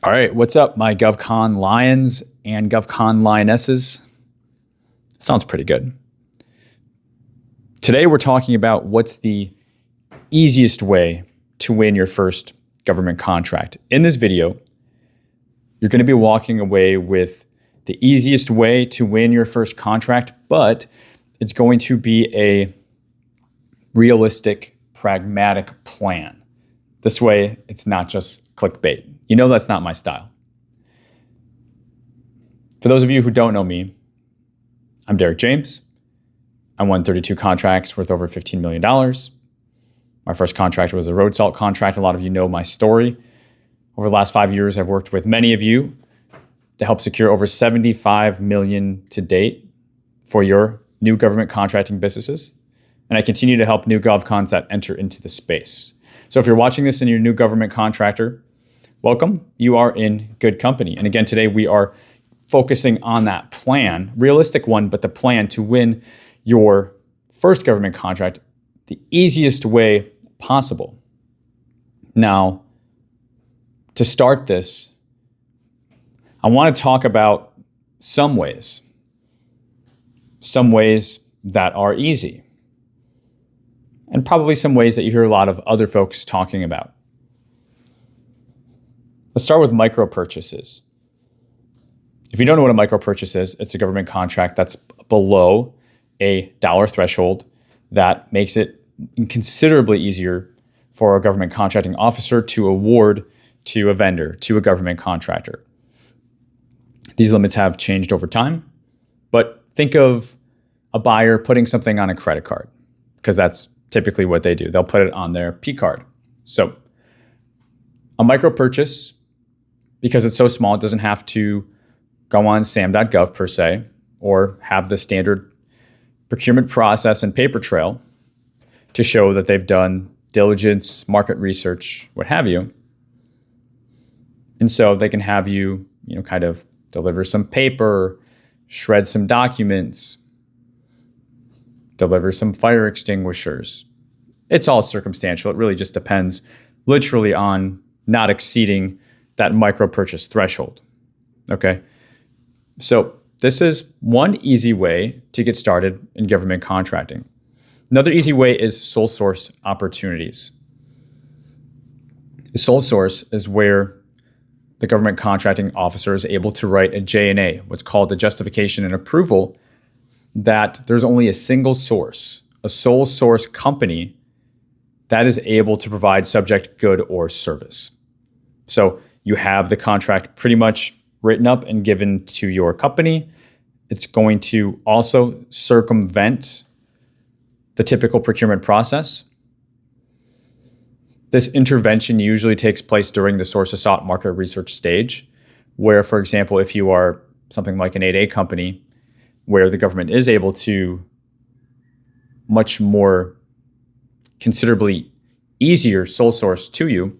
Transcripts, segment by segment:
All right, what's up, my GovCon Lions and GovCon Lionesses? Sounds pretty good. Today we're talking about what's the easiest way to win your first government contract. In this video, you're going to be walking away with the easiest way to win your first contract, but it's going to be a realistic, pragmatic plan. This way, it's not just clickbait. You know that's not my style. For those of you who don't know me, I'm Derek James. I won 32 contracts worth over $15 million. My first contract was a road salt contract. A lot of you know my story. Over the last 5 years, I've worked with many of you to help secure over $75 million to date for your new government contracting businesses. And I continue to help new GovCons that enter into the space. So if you're watching this and you're a new government contractor, welcome. You are in good company. And again, today we are focusing on that plan, realistic one, but the plan to win your first government contract the easiest way possible. Now, to start this, I want to talk about some ways that are easy, and probably some ways that you hear a lot of other folks talking about. Let's start with micro purchases. If you don't know what a micro purchase is, it's a government contract that's below a dollar threshold that makes it considerably easier for a government contracting officer to award to a vendor, to a government contractor. These limits have changed over time, but think of a buyer putting something on a credit card, because that's typically what they do. They'll put it on their P card. So a micro purchase, because it's so small, it doesn't have to go on sam.gov per se, or have the standard procurement process and paper trail to show that they've done diligence, market research, what have you. And so they can have you, kind of deliver some paper, shred some documents, deliver some fire extinguishers. It's all circumstantial. It really just depends literally on not exceeding that micro purchase threshold. Okay. So this is one easy way to get started in government contracting. Another easy way is sole source opportunities. The sole source is where the government contracting officer is able to write a J&A, what's called the justification and approval, that there's only a single source, a sole source company that is able to provide subject good or service. So you have the contract pretty much written up and given to your company. It's going to also circumvent the typical procurement process. This intervention usually takes place during the source of sought market research stage, where, for example, if you are something like an 8A company, where the government is able to much more considerably easier sole source to you,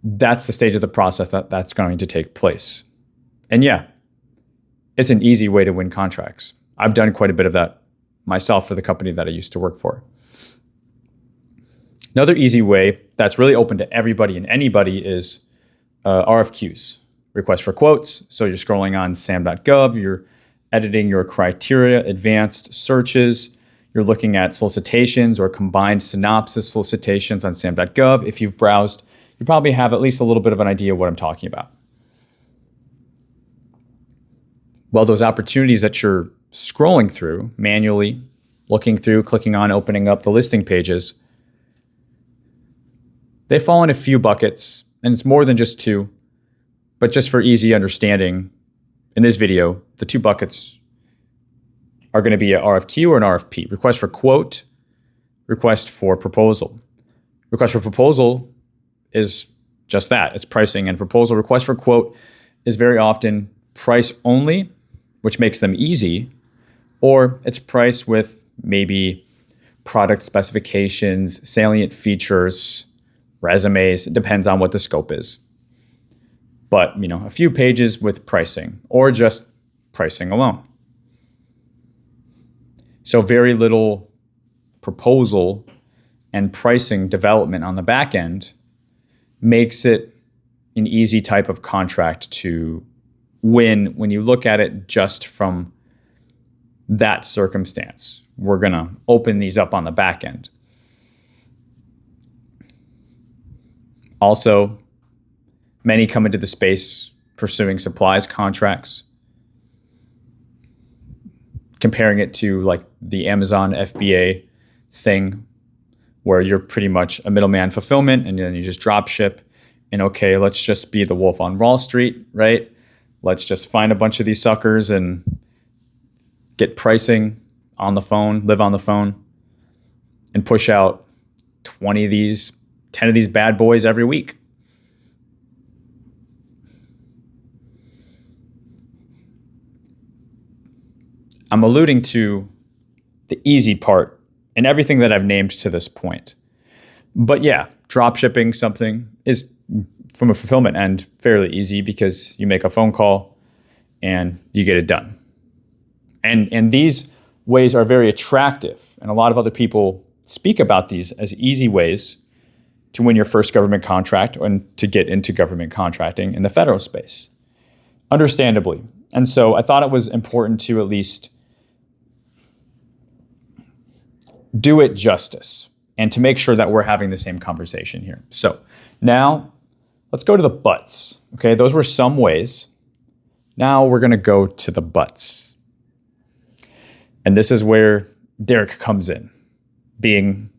that's the stage of the process that's going to take place. And yeah, it's an easy way to win contracts. I've done quite a bit of that myself for the company that I used to work for. Another easy way that's really open to everybody and anybody is RFQs, request for quotes. So you're scrolling on sam.gov, you're editing your criteria, advanced searches, you're looking at solicitations or combined synopsis solicitations on sam.gov. If you've browsed, you probably have at least a little bit of an idea of what I'm talking about. Well, those opportunities that you're scrolling through, manually looking through, clicking on, opening up the listing pages, they fall in a few buckets, and it's more than just two. But just for easy understanding, in this video, the two buckets are going to be an RFQ or an RFP. Request for quote, request for proposal. Request for proposal is just that. It's pricing and proposal. Request for quote is very often price only, which makes them easy, or it's price with maybe product specifications, salient features, resumes. It depends on what the scope is. But, a few pages with pricing or just pricing alone. So very little proposal and pricing development on the back end makes it an easy type of contract to win when you look at it just from that circumstance. We're going to open these up on the back end. Also, many come into the space pursuing supplies contracts, comparing it to like the Amazon FBA thing, where you're pretty much a middleman fulfillment and then you just drop ship. And okay, let's just be the wolf on Wall Street, right? Let's just find a bunch of these suckers and get pricing on the phone, live on the phone, and push out 20 of these, 10 of these bad boys every week. I'm alluding to the easy part and everything that I've named to this point. But yeah, drop shipping something is, from a fulfillment end, fairly easy because you make a phone call and you get it done. And these ways are very attractive. And a lot of other people speak about these as easy ways to win your first government contract and to get into government contracting in the federal space, understandably. And so I thought it was important to at least do it justice and to make sure that we're having the same conversation here. So now let's go to the buts. Okay, those were some ways. Now we're going to go to the buts. And this is where Derek comes in, being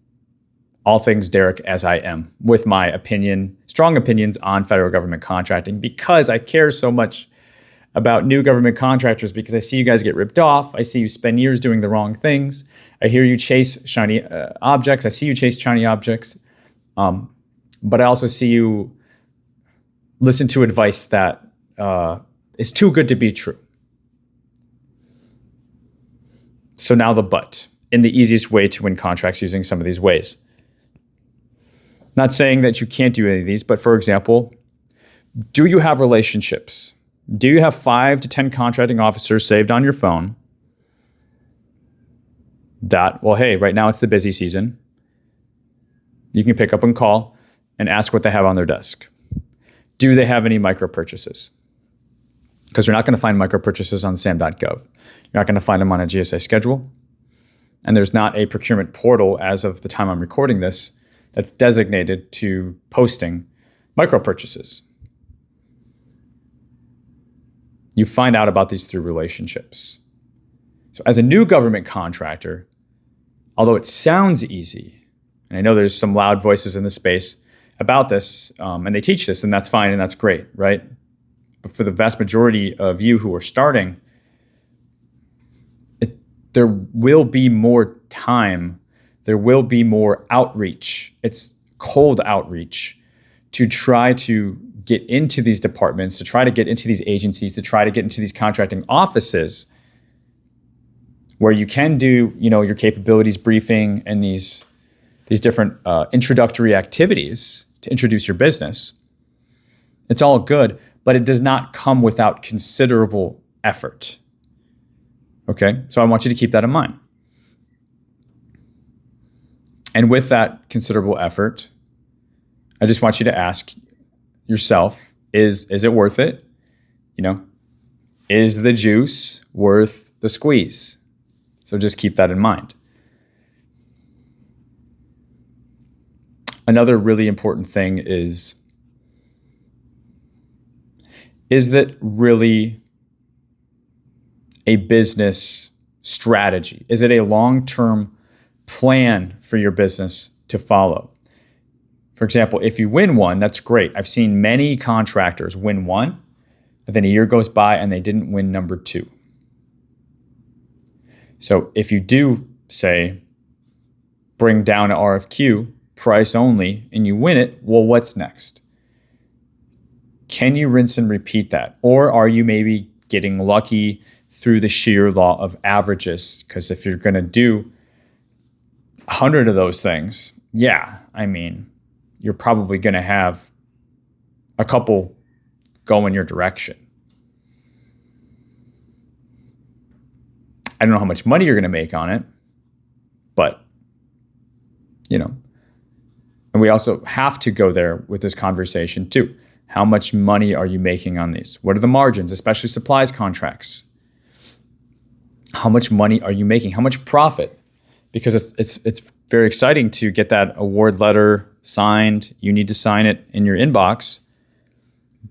all things Derek as I am, with my opinion, strong opinions on federal government contracting, because I care so much about new government contractors, because I see you guys get ripped off. I see you spend years doing the wrong things. I hear you chase shiny objects. I see you chase shiny objects. But I also see you listen to advice that is too good to be true. So now the but, in the easiest way to win contracts using some of these ways. Not saying that you can't do any of these, but for example, do you have relationships? Do you have 5 to 10 contracting officers saved on your phone that, well, hey, right now it's the busy season. You can pick up and call and ask what they have on their desk. Do they have any micro purchases? Because you're not going to find micro purchases on sam.gov. You're not going to find them on a GSA schedule. And there's not a procurement portal as of the time I'm recording this that's designated to posting micro purchases. You find out about these through relationships. So as a new government contractor, although it sounds easy, and I know there's some loud voices in the space about this, and they teach this, and that's fine and that's great, right? But for the vast majority of you who are starting, there will be more time, there will be more outreach. It's cold outreach to try to get into these departments, to try to get into these agencies, to try to get into these contracting offices where you can do, your capabilities briefing and these different introductory activities to introduce your business. It's all good, but it does not come without considerable effort. Okay, so I want you to keep that in mind. And with that considerable effort, I just want you to ask yourself, is it worth it? Is the juice worth the squeeze? So just keep that in mind. Another really important thing is that really a business strategy? Is it a long-term plan for your business to follow? For example, if you win one, that's great. I've seen many contractors win one, and then a year goes by and they didn't win number 2. So if you do, say, bring down an RFQ, price only, and you win it, well, what's next? Can you rinse and repeat that? Or are you maybe getting lucky through the sheer law of averages? Because if you're going to do 100 of those things, you're probably going to have a couple go in your direction. I don't know how much money you're going to make on it, but, And we also have to go there with this conversation too. How much money are you making on these? What are the margins, especially supplies contracts? How much money are you making? How much profit? Because it's very exciting to get that award letter signed. You need to sign it in your inbox.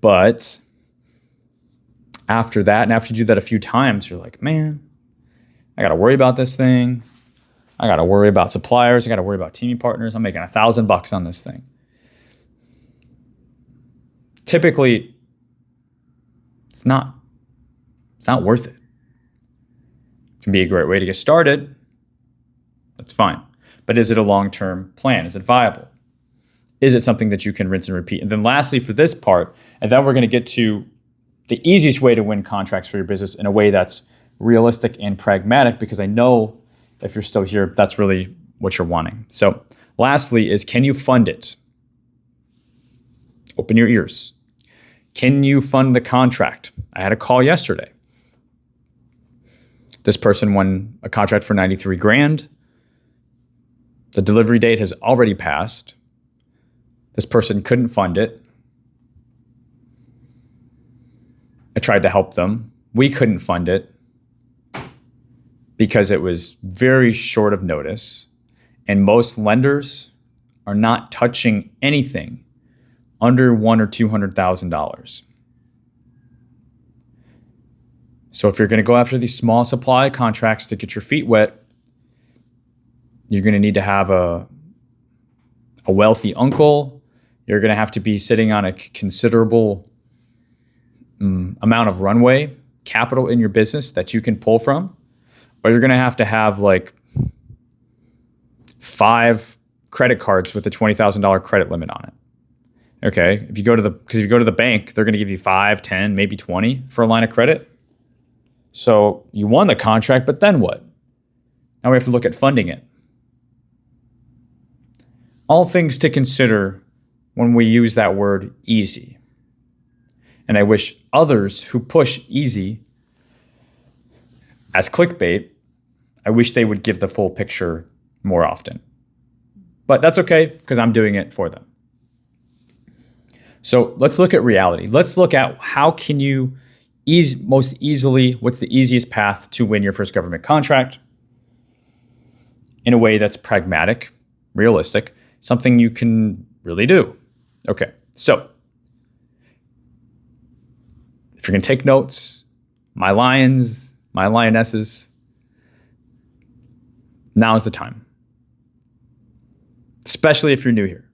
But after that, and after you do that a few times, you're like, man, I got to worry about this thing. I got to worry about suppliers. I got to worry about teaming partners. I'm making $1,000 on this thing. Typically, it's not worth it. It can be a great way to get started. That's fine. But is it a long-term plan? Is it viable? Is it something that you can rinse and repeat? And then lastly, for this part, and then we're going to get to the easiest way to win contracts for your business in a way that's realistic and pragmatic, because I know if you're still here, that's really what you're wanting. So lastly is, can you fund it? Open your ears. Can you fund the contract? I had a call yesterday. This person won a contract for 93 grand. The delivery date has already passed. This person couldn't fund it. I tried to help them. We couldn't fund it because it was very short of notice. And most lenders are not touching anything under $100,000 or $200,000. So if you're going to go after these small supply contracts to get your feet wet, you're going to need to have a wealthy uncle. You're going to have to be sitting on a considerable amount of runway capital in your business that you can pull from, or you're going to have like 5 credit cards with a $20,000 credit limit on it. Okay, if you go to the bank, they're going to give you 5, 10, maybe 20 for a line of credit. So you won the contract, but then what? Now we have to look at funding it. All things to consider when we use that word easy. And I wish others who push easy as clickbait, I wish they would give the full picture more often. But that's okay, because I'm doing it for them. So let's look at reality. Let's look at how can you most easily, what's the easiest path to win your first government contract in a way that's pragmatic, realistic, something you can really do. Okay, so if you're going to take notes, my lions, my lionesses, now is the time. Especially if you're new here.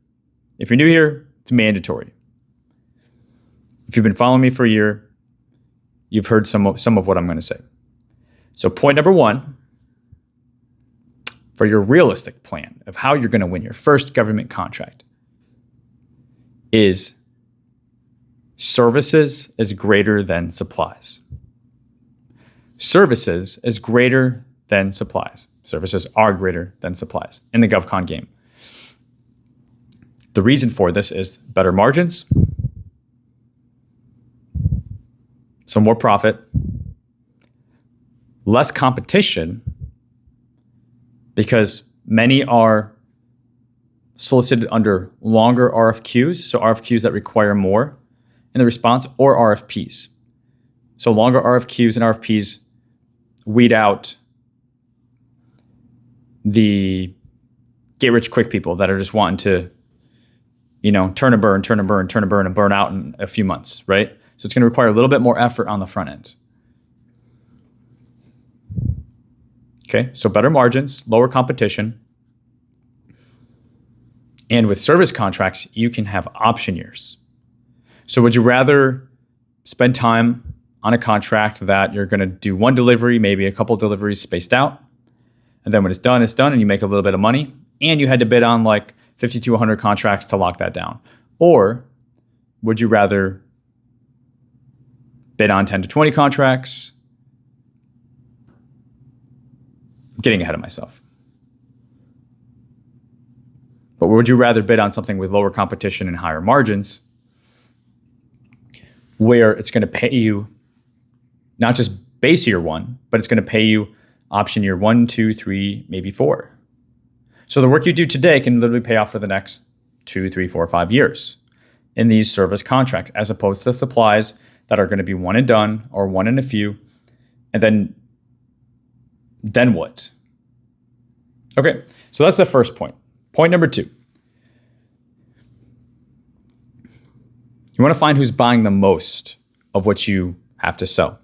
If you're new here, it's mandatory. If you've been following me for a year, you've heard some of what I'm going to say. So point number 1, for your realistic plan of how you're going to win your first government contract, is services is greater than supplies. Services is greater than supplies. Services are greater than supplies in the GovCon game. The reason for this is better margins, so more profit, less competition, because many are solicited under longer RFQs, so RFQs that require more in the response, or RFPs. So longer RFQs and RFPs weed out the get-rich-quick people that are just wanting to, turn and burn out in a few months, right? So it's going to require a little bit more effort on the front end. Okay, so better margins, lower competition. And with service contracts, you can have option years. So would you rather spend time on a contract that you're going to do one delivery, maybe a couple deliveries spaced out, and then when it's done, and you make a little bit of money, and you had to bid on like 50 to 100 contracts to lock that down? Or would you rather bid on 10 to 20 contracts? I'm getting ahead of myself. But would you rather bid on something with lower competition and higher margins, where it's going to pay you not just base year 1, but it's going to pay you option year 1, 2, 3, maybe 4. So the work you do today can literally pay off for the next 2, 3, 4, 5 years in these service contracts, as opposed to supplies that are going to be one and done or one and a few. And then what? Okay, so that's the first point. Point number 2. You want to find who's buying the most of what you have to sell.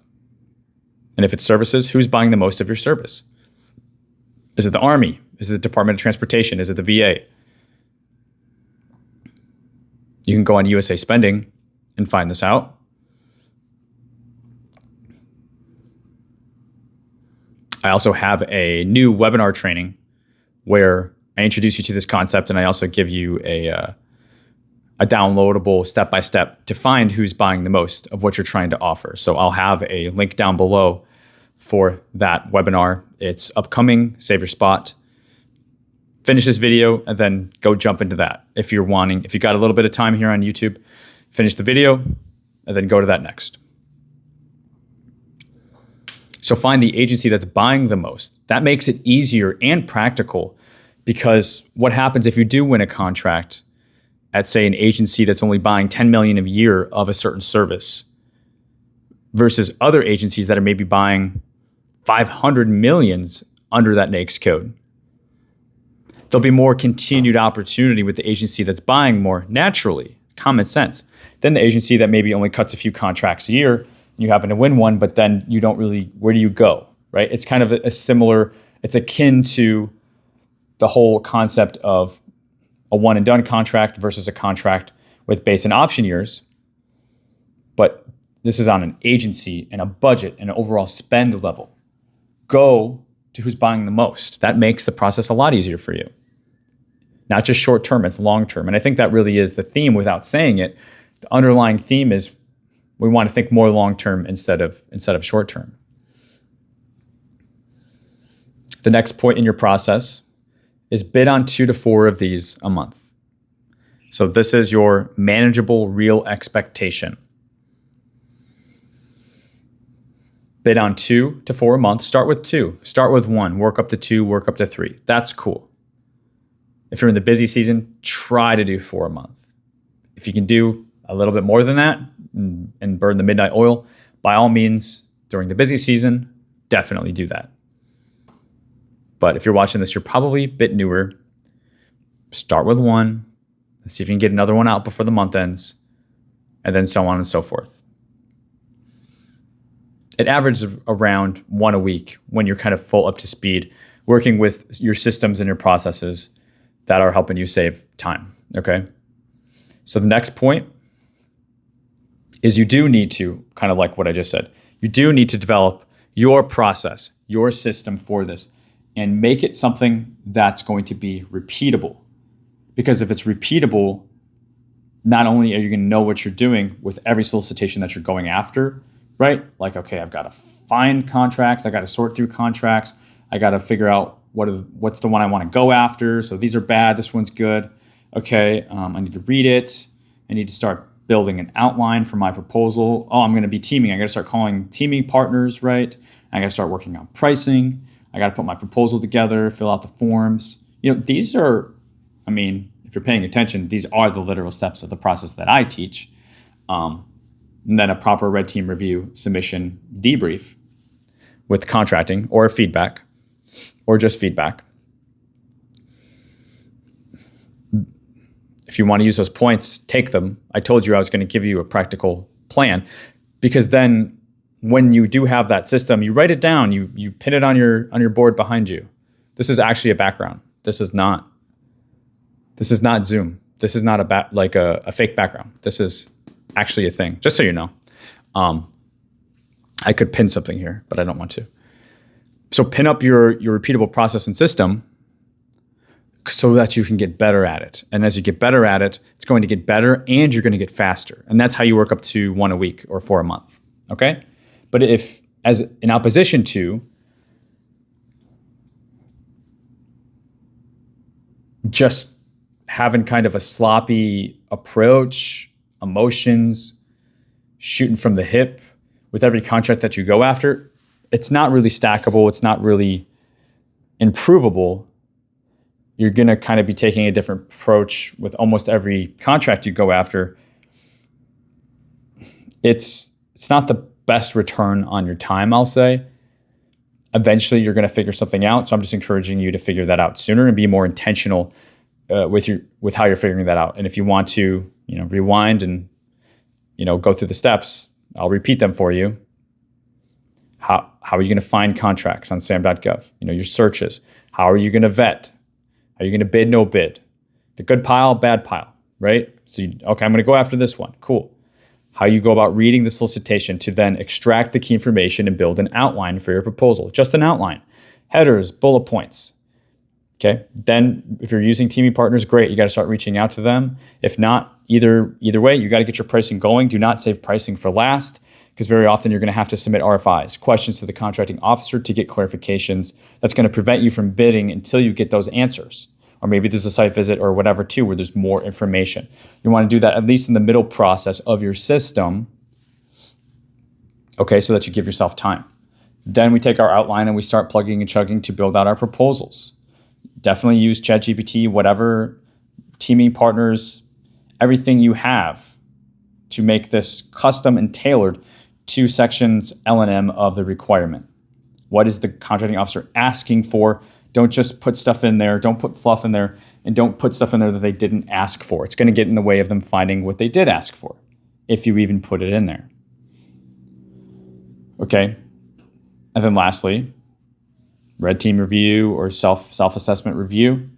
And if it's services, who's buying the most of your service? Is it the Army? Is it the Department of Transportation? Is it the VA? You can go on USA Spending and find this out. I also have a new webinar training where I introduce you to this concept, and I also give you a downloadable step-by-step to find who's buying the most of what you're trying to offer. So I'll have a link down below for that webinar. It's upcoming. Save your spot. Finish this video and then go jump into that. If you got a little bit of time here on YouTube, finish the video and then go to that next. So find the agency that's buying the most. That makes it easier and practical, because what happens if you do win a contract at, say, an agency that's only buying 10 million a year of a certain service versus other agencies that are maybe buying 500 millions under that NAICS code? There'll be more continued opportunity with the agency that's buying more naturally, common sense, than the agency that maybe only cuts a few contracts a year and you happen to win one, but then you don't really, where do you go, right? It's kind of a similar, it's akin to the whole concept of a one and done contract versus a contract with base and option years. But this is on an agency and a budget and an overall spend level. Go to who's buying the most. That makes the process a lot easier for you. Not just short term, it's long term. And I think that really is the theme without saying it. The underlying theme is we want to think more long term instead of short term. The next point in your process is bid on 2 to 4 of these a month. So this is your manageable real expectation. Bid on 2 to 4 a month. Start with 2. Start with 1. Work up to 2. Work up to 3. That's cool. If you're in the busy season, try to do 4 a month. If you can do a little bit more than that and burn the midnight oil, by all means, during the busy season, definitely do that. But if you're watching this, you're probably a bit newer. Start with 1. Let's see if you can get another one out before the month ends, and then so on and so forth. It averages around 1 a week when you're kind of full up to speed, working with your systems and your processes that are helping you save time, okay? So the next point is you do need to, kind of like what I just said, you do need to develop your process, your system for this, and make it something that's going to be repeatable. Because if it's repeatable, not only are you going to know what you're doing with every solicitation that you're going after, right? Like, okay, I've got to find contracts. I got to sort through contracts. I got to figure out what's the one I want to go after. So these are bad. This one's good. Okay, I need to read it. I need to start building an outline for my proposal. Oh, I'm going to be teaming. I got to start calling teaming partners, right? I got to start working on pricing. I got to put my proposal together, fill out the forms. These are, if you're paying attention, these are the literal steps of the process that I teach. And then a proper red team review, submission, debrief with contracting or feedback or just feedback. If you want to use those points, take them. I told you I was going to give you a practical plan, because then when you do have that system, you write it down, you pin it on your board behind you. This is actually a background. This is not Zoom. This is not a fake background. This is actually a thing, just so you know. I could pin something here, but I don't want to. So pin up your repeatable process and system so that you can get better at it. And as you get better at it, it's going to get better and you're going to get faster. And that's how you work up to 1 a week or 4 a month, okay? But if, as in opposition to just having kind of a sloppy approach, emotions, shooting from the hip with every contract that you go after, it's not really stackable. It's not really improvable. you're going to kind of be taking a different approach with almost every contract you go after. It's not the best return on your time, I'll say. Eventually, you're going to figure something out. So I'm just encouraging you to figure that out sooner and be more intentional with how you're figuring that out. And if you want to, rewind and, go through the steps, I'll repeat them for you. How are you going to find contracts on SAM.gov? Your searches. How are you going to vet? Are you going to bid, no bid? The good pile, bad pile, right? So, I'm going to go after this one. Cool. How you go about reading the solicitation to then extract the key information and build an outline for your proposal. Just an outline. Headers, bullet points. Okay. Then if you're using teaming partners, great. You got to start reaching out to them. If not, either way, you got to get your pricing going. Do not save pricing for last, because very often you're going to have to submit RFIs, questions to the contracting officer to get clarifications. That's going to prevent you from bidding until you get those answers. Or maybe there's a site visit or whatever too, where there's more information. You want to do that at least in the middle process of your system, okay, so that you give yourself time. Then we take our outline and we start plugging and chugging to build out our proposals. Definitely use ChatGPT, whatever, teaming partners, everything you have to make this custom and tailored to sections L and M of the requirement. What is the contracting officer asking for? Don't just put stuff in there. Don't put fluff in there, and don't put stuff in there that they didn't ask for. It's going to get in the way of them finding what they did ask for, if you even put it in there. Okay. And then lastly, red team review or self-assessment review,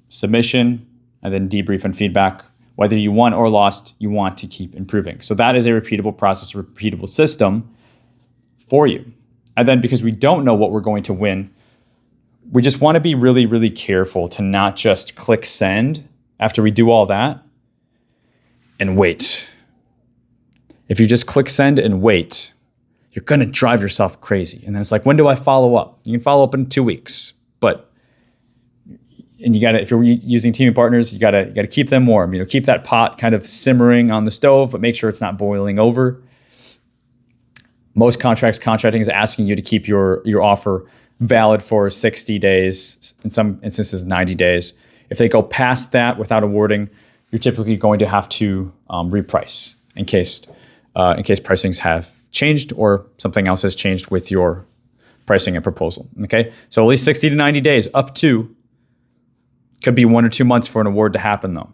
submission, and then debrief and feedback. Whether you won or lost, you want to keep improving. So that is a repeatable process, repeatable system for you. And then because we don't know what we're going to win, we just want to be really, really careful to not just click send after we do all that and wait. If you just click send and wait, you're going to drive yourself crazy. And then it's like, when do I follow up? You can follow up in 2 weeks, and you got to, if you're using teaming partners, you got to keep them warm. Keep that pot kind of simmering on the stove, but make sure it's not boiling over. Most contracting is asking you to keep your offer valid for 60 days, in some instances 90 days. If they go past that without awarding, you're typically going to have to reprice in case pricings have changed or something else has changed with your pricing and proposal. Okay, so at least 60 to 90 days, up to, could be 1 or 2 months for an award to happen though.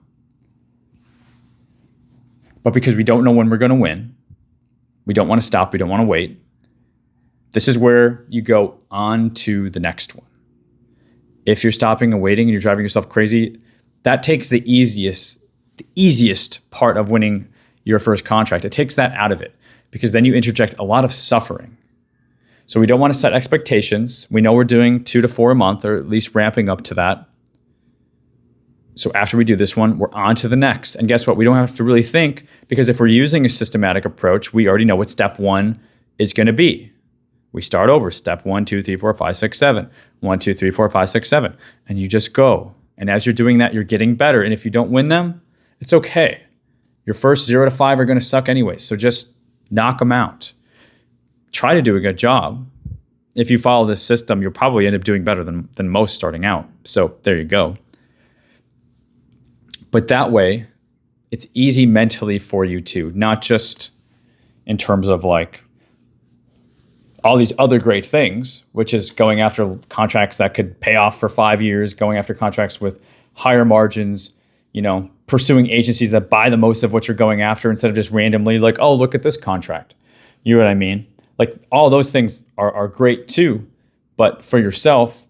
But because we don't know when we're going to win, we don't want to stop, we don't want to wait. This is where you go on to the next one. If you're stopping and waiting and you're driving yourself crazy, that takes the easiest part of winning your first contract. It takes that out of it, because then you interject a lot of suffering. So we don't want to set expectations. We know we're doing 2 to 4 a month, or at least ramping up to that. So after we do this one, we're on to the next. And guess what? We don't have to really think, because if we're using a systematic approach, we already know what step 1 is going to be. We start over, step 1, 2, 3, 4, 5, 6, 7. 1, 2, 3, 4, 5, 6, 7. And you just go. And as you're doing that, you're getting better. And if you don't win them, it's okay. Your first 0 to 5 are going to suck anyway. So just knock them out. Try to do a good job. If you follow this system, you'll probably end up doing better than most starting out. So there you go. But that way, it's easy mentally for you too, not just in terms of like all these other great things, which is going after contracts that could pay off for 5 years, going after contracts with higher margins, pursuing agencies that buy the most of what you're going after instead of just randomly like, oh, look at this contract. You know what I mean? Like all those things are great too, but for yourself,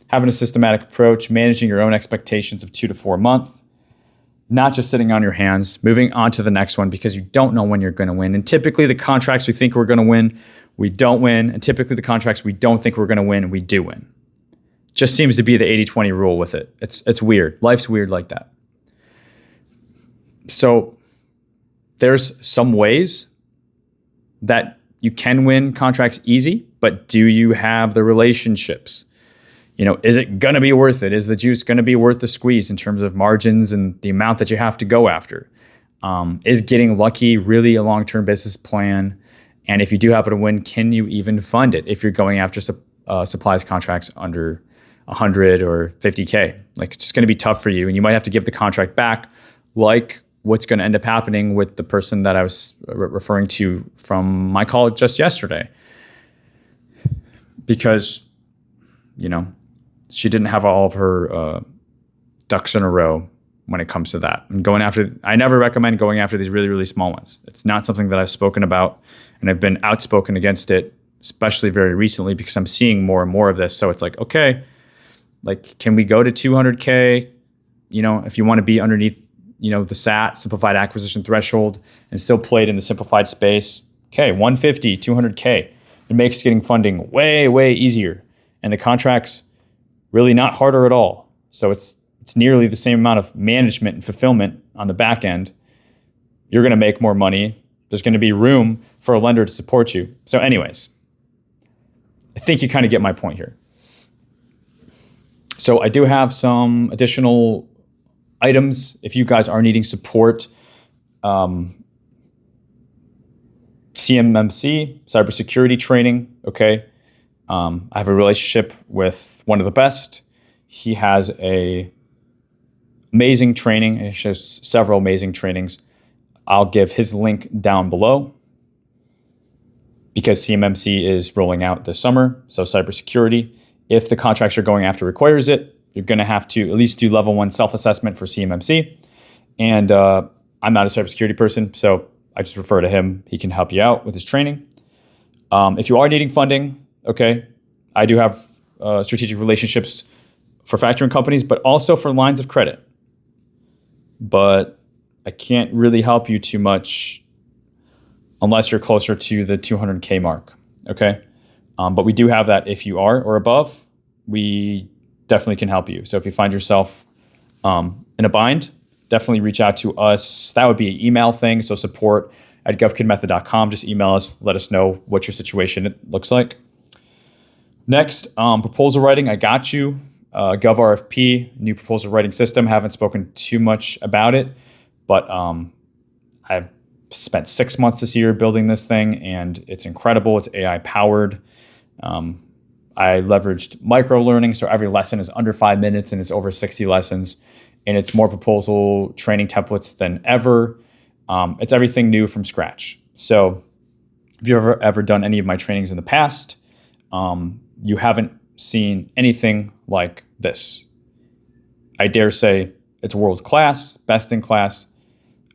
having a systematic approach, managing your own expectations of 2 to 4 a month, not just sitting on your hands, moving on to the next one, because you don't know when you're going to win. And typically the contracts we think we're going to win, we don't win. And typically the contracts we don't think we're going to win, we do win. Just seems to be the 80-20 rule with it. It's weird. Life's weird like that. So there's some ways that you can win contracts easy, but do you have the relationships? Is it going to be worth it? Is the juice going to be worth the squeeze in terms of margins and the amount that you have to go after? Is getting lucky really a long-term business plan? And if you do happen to win, can you even fund it if you're going after supplies contracts under 100 or 50K. Like, it's just going to be tough for you, and you might have to give the contract back, like what's going to end up happening with the person that I was referring to from my call just yesterday. Because, you know, she didn't have all of her ducks in a row when it comes to that. And I never recommend going after these really, really small ones. It's not something that I've spoken about, and I've been outspoken against it, especially very recently, because I'm seeing more and more of this. So it's like, okay, like, can we go to 200K? You know, if you want to be underneath, you know, the SAT, simplified acquisition threshold, and still play it in the simplified space. Okay, 150, 200K. It makes getting funding way, way easier. And the contract's really not harder at all. So it's nearly the same amount of management and fulfillment on the back end. You're going to make more money. There's going to be room for a lender to support you. So anyways, I think you kind of get my point here. So I do have some additional items if you guys are needing support. CMMC, cybersecurity training, okay? I have a relationship with one of the best. He has a amazing training. He has several amazing trainings. I'll give his link down below because CMMC is rolling out this summer. So cybersecurity, if the contracts you're going after requires it, you're going to have to at least do level 1 self-assessment for CMMC. And I'm not a cybersecurity person, so I just refer to him. He can help you out with his training. If you are needing funding, okay, I do have strategic relationships for factoring companies, but also for lines of credit. But I can't really help you too much unless you're closer to the 200K mark, okay? But we do have that if you are or above. We definitely can help you. So if you find yourself in a bind, definitely reach out to us. That would be an email thing. So support@govkidmethod.com. Just email us. Let us know what your situation looks like. Next, proposal writing. I got you. GovRFP, new proposal writing system. Haven't spoken too much about it, but I've spent 6 months this year building this thing, and it's incredible. It's AI powered. I leveraged micro learning, so every lesson is under 5 minutes, and it's over 60 lessons. And it's more proposal training templates than ever. It's everything new from scratch. So if you've ever done any of my trainings in the past, you haven't seen anything like this. I dare say it's world class, best in class.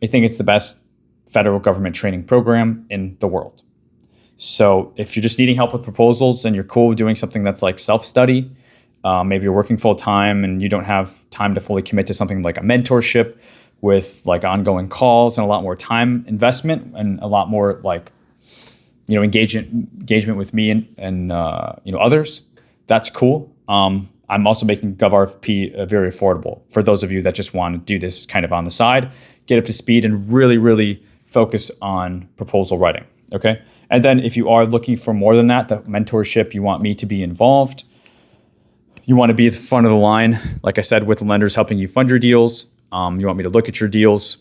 I think it's the best federal government training program in the world. So if you're just needing help with proposals and you're cool with doing something that's like self-study, maybe you're working full time and you don't have time to fully commit to something like a mentorship with like ongoing calls and a lot more time investment and a lot more like, you know, engagement with me and you know, others. That's cool. I'm also making GovRFP very affordable for those of you that just want to do this kind of on the side, get up to speed and really, really focus on proposal writing. Okay. And then if you are looking for more than that, the mentorship, you want me to be involved. You want to be at the front of the line, like I said, with lenders helping you fund your deals. You want me to look at your deals.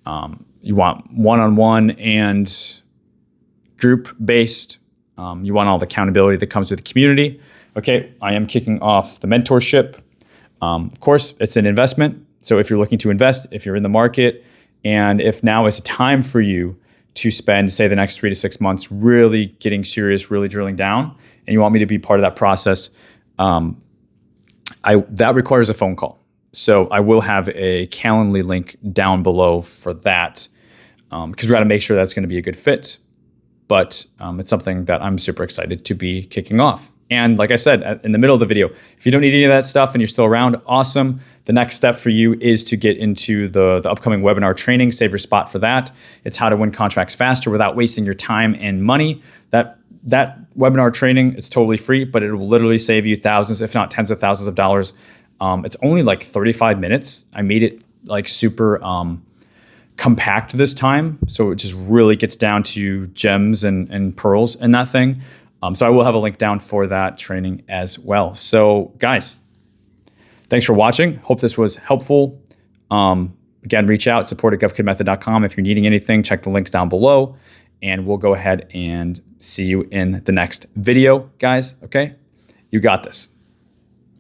You want one-on-one and group-based. You want all the accountability that comes with the community. Okay, I am kicking off the mentorship. Of course, it's an investment. So if you're looking to invest, if you're in the market, and if now is a time for you to spend, say, the next 3 to 6 months really getting serious, really drilling down, and you want me to be part of that process, that requires a phone call. So I will have a Calendly link down below for that because we got to make sure that's going to be a good fit. But it's something that I'm super excited to be kicking off. And like I said, in the middle of the video, if you don't need any of that stuff and you're still around, awesome. The next step for you is to get into the upcoming webinar training. Save your spot for that. It's how to win contracts faster without wasting your time and money. That webinar training, it's totally free, but it will literally save you thousands, if not tens of thousands of dollars. It's only like 35 minutes. I made it like super compact this time. So it just really gets down to gems and pearls in that thing. So I will have a link down for that training as well. So guys, thanks for watching. Hope this was helpful. Again, reach out, support@govkidmethod.com. If you're needing anything, check the links down below and we'll go ahead and see you in the next video, guys. Okay, you got this.